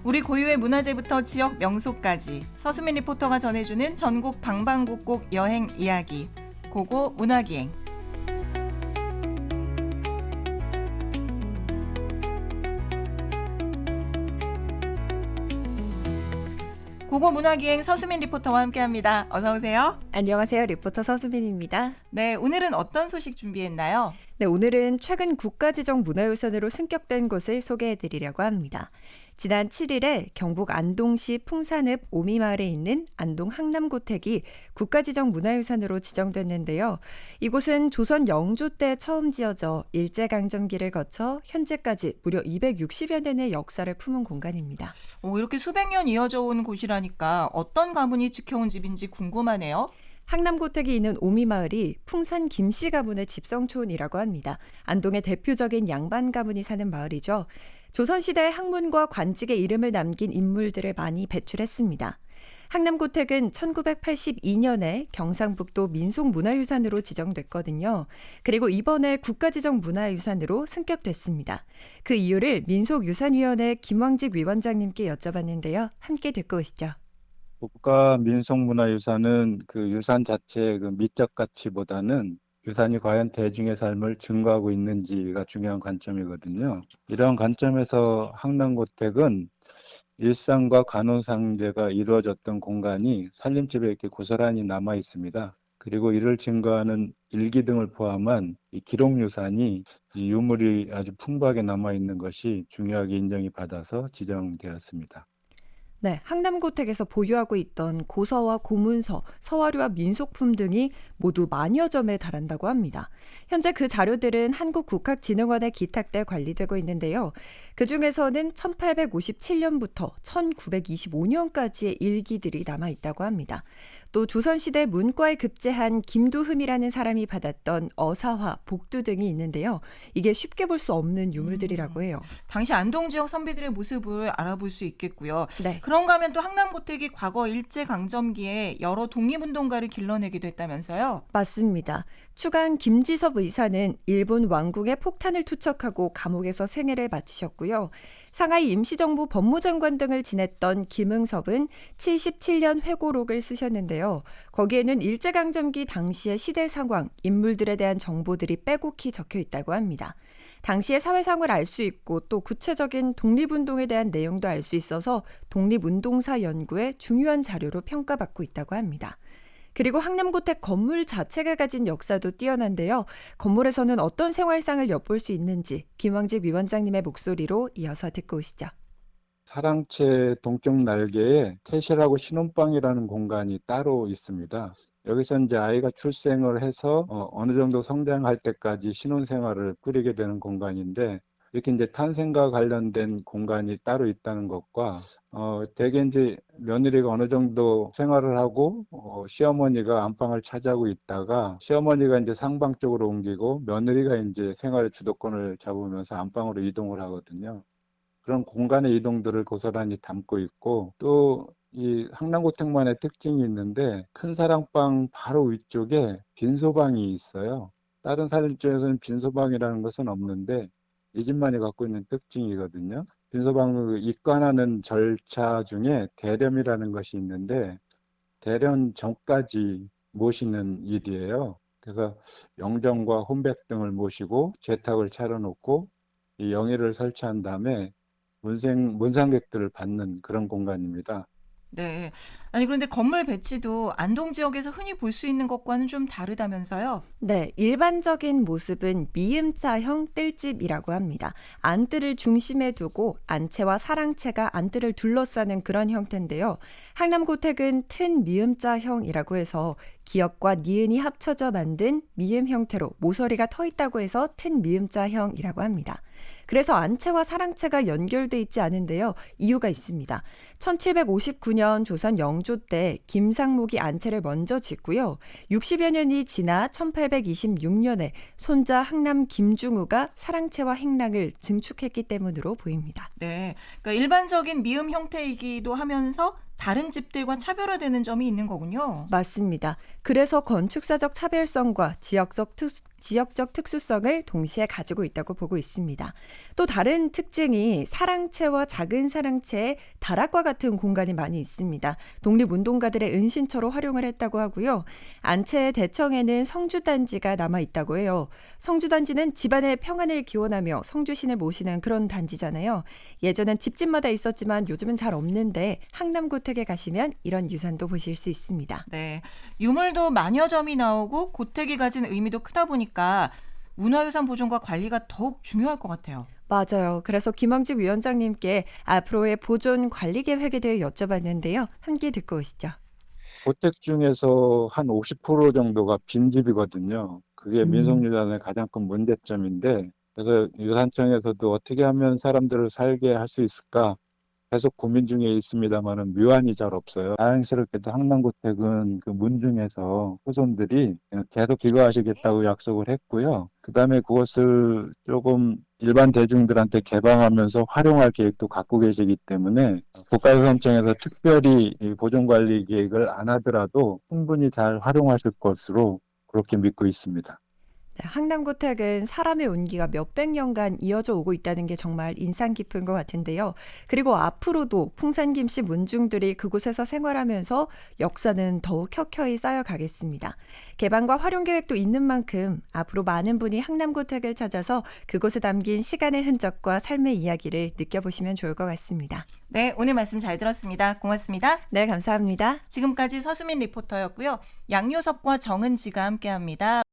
우리 고유의 문화재부터 지역 명소까지 서수민 리포터가 전해주는 전국 방방곡곡 여행 이야기. 고고 문화기행. 고고 문화기행 서수민 리포터와 함께합니다. 어서 오세요. 안녕하세요. 리포터 서수민입니다. 네, 오늘은 어떤 소식 준비했나요? 네, 오늘은 최근 국가지정 문화유산으로 승격된 곳을 소개해드리려고 합니다. 지난 7일에 경북 안동시 풍산읍 오미마을에 있는 안동 항남고택이 국가지정 문화유산으로 지정됐는데요. 이곳은 조선 영조 때 처음 지어져 일제강점기를 거쳐 현재까지 무려 260여 년의 역사를 품은 공간입니다. 이렇게 수백 년 이어져 온 곳이라니까 어떤 가문이 지켜온 집인지 궁금하네요. 항남고택이 있는 오미마을이 풍산 김씨 가문의 집성촌이라고 합니다. 안동의 대표적인 양반 가문이 사는 마을이죠. 조선시대 학문과 관직의 이름을 남긴 인물들을 많이 배출했습니다. 항남고택은 1982년에 경상북도 민속문화유산으로 지정됐거든요. 그리고 이번에 국가지정 문화유산으로 승격됐습니다. 그 이유를 민속유산위원회 김왕직 위원장님께 여쭤봤는데요. 함께 듣고 오시죠. 국가 민속문화유산은 그 유산 자체의 그 미적 가치보다는 유산이 과연 대중의 삶을 증거하고 있는지가 중요한 관점이거든요. 이러한 관점에서 항남고택은 일상과 간호상제가 이루어졌던 공간이 살림집에 이렇게 고스란히 남아 있습니다. 그리고 이를 증거하는 일기 등을 포함한 이 기록유산이 이 유물이 아주 풍부하게 남아 있는 것이 중요하게 인정이 받아서 지정되었습니다. 네, 항남고택에서 보유하고 있던 고서와 고문서, 서화류와 민속품 등이 모두 만여 점에 달한다고 합니다. 현재 그 자료들은 한국국학진흥원에 기탁돼 관리되고 있는데요. 그중에서는 1857년부터 1925년까지의 일기들이 남아있다고 합니다. 또 조선시대 문과에 급제한 김두흠이라는 사람이 받았던 어사화, 복두 등이 있는데요. 이게 쉽게 볼 수 없는 유물들이라고 해요. 당시 안동 지역 선비들의 모습을 알아볼 수 있겠고요. 네. 그런가 하면 또 항남고택이 과거 일제강점기에 여러 독립운동가를 길러내기도 했다면서요? 맞습니다. 추강 김지섭 의사는 일본 왕궁에 폭탄을 투척하고 감옥에서 생애를 마치셨고요. 상하이 임시정부 법무장관 등을 지냈던 김응섭은 77년 회고록을 쓰셨는데요. 거기에는 일제강점기 당시의 시대 상황, 인물들에 대한 정보들이 빼곡히 적혀 있다고 합니다. 당시의 사회상을 알 수 있고 또 구체적인 독립운동에 대한 내용도 알 수 있어서 독립운동사 연구의 중요한 자료로 평가받고 있다고 합니다. 그리고 항남고택 건물 자체가 가진 역사도 뛰어난데요. 건물에서는 어떤 생활상을 엿볼 수 있는지 김왕직 위원장님의 목소리로 이어서 듣고 오시죠. 사랑채 동쪽 날개에 태실하고 신혼방이라는 공간이 따로 있습니다. 여기서 이제 아이가 출생을 해서 어느 정도 성장할 때까지 신혼생활을 꾸리게 되는 공간인데 이렇게 이제 탄생과 관련된 공간이 따로 있다는 것과 대개 이제 며느리가 어느 정도 생활을 하고 시어머니가 안방을 차지하고 있다가 시어머니가 이제 상방 쪽으로 옮기고 며느리가 이제 생활의 주도권을 잡으면서 안방으로 이동을 하거든요. 그런 공간의 이동들을 고스란히 담고 있고 또 이 항남고택만의 특징이 있는데 큰 사랑방 바로 위쪽에 빈소방이 있어요. 다른 살림집에서는 빈소방이라는 것은 없는데 이 집만이 갖고 있는 특징이거든요. 빈소방을 입관하는 절차 중에 대렴이라는 것이 있는데 대련 전까지 모시는 일이에요. 그래서 영정과 혼백 등을 모시고 제탁을 차려놓고 이 영의를 설치한 다음에 문상객들을 받는 그런 공간입니다. 네. 아니 그런데 건물 배치도 안동 지역에서 흔히 볼 수 있는 것과는 좀 다르다면서요? 네, 일반적인 모습은 미음자형 뜰집이라고 합니다. 안뜰을 중심에 두고 안채와 사랑채가 안뜰을 둘러싸는 그런 형태인데요. 항남고택은 튼 미음자형이라고 해서 기역과 니은이 합쳐져 만든 미음 형태로 모서리가 터 있다고 해서 튼 미음자형이라고 합니다. 그래서 안채와 사랑채가 연결돼 있지 않은데요. 이유가 있습니다. 1759년 조선 영조 때 김상목이 안채를 먼저 짓고요. 60여 년이 지나 1826년에 손자 항남 김중우가 사랑채와 행랑을 증축했기 때문으로 보입니다. 네. 그러니까 일반적인 미음 형태이기도 하면서 다른 집들과 차별화되는 점이 있는 거군요. 맞습니다. 그래서 건축사적 차별성과 지역적 특수성을 동시에 가지고 있다고 보고 있습니다. 또 다른 특징이 사랑채와 작은 사랑채의 다락과 같은 공간이 많이 있습니다. 독립운동가들의 은신처로 활용을 했다고 하고요. 안채의 대청에는 성주단지가 남아 있다고 해요. 성주단지는 집안의 평안을 기원하며 성주신을 모시는 그런 단지잖아요. 예전엔 집집마다 있었지만 요즘은 잘 없는데 항남고택에 가시면 이런 유산도 보실 수 있습니다. 네, 유물도 만여 점이 나오고 고택이 가진 의미도 크다 보니까 문화유산 보존과 관리가 더욱 중요할 것 같아요. 맞아요. 그래서 김왕직 위원장님께 앞으로의 보존 관리 계획에 대해 여쭤봤는데요. 함께 듣고 오시죠. 고택 중에서 한 50% 정도가 빈집이거든요. 그게 민속유산의 가장 큰 문제점인데, 그래서 유산청에서도 어떻게 하면 사람들을 살게 할 수 있을까 계속 고민 중에 있습니다만은 묘안이 잘 없어요. 다행스럽게도 항남고택은 그 문중에서 후손들이 계속 기거하시겠다고 약속을 했고요. 그다음에 그것을 조금 일반 대중들한테 개방하면서 활용할 계획도 갖고 계시기 때문에 국가유산청에서 특별히 이 보존관리 계획을 안 하더라도 충분히 잘 활용하실 것으로 그렇게 믿고 있습니다. 네, 항남고택은 사람의 온기가 몇백 년간 이어져 오고 있다는 게 정말 인상 깊은 것 같은데요. 그리고 앞으로도 풍산김씨 문중들이 그곳에서 생활하면서 역사는 더욱 켜켜이 쌓여가겠습니다. 개방과 활용 계획도 있는 만큼 앞으로 많은 분이 항남고택을 찾아서 그곳에 담긴 시간의 흔적과 삶의 이야기를 느껴보시면 좋을 것 같습니다. 네, 오늘 말씀 잘 들었습니다. 고맙습니다. 네, 감사합니다. 지금까지 서수민 리포터였고요. 양요섭과 정은지가 함께합니다.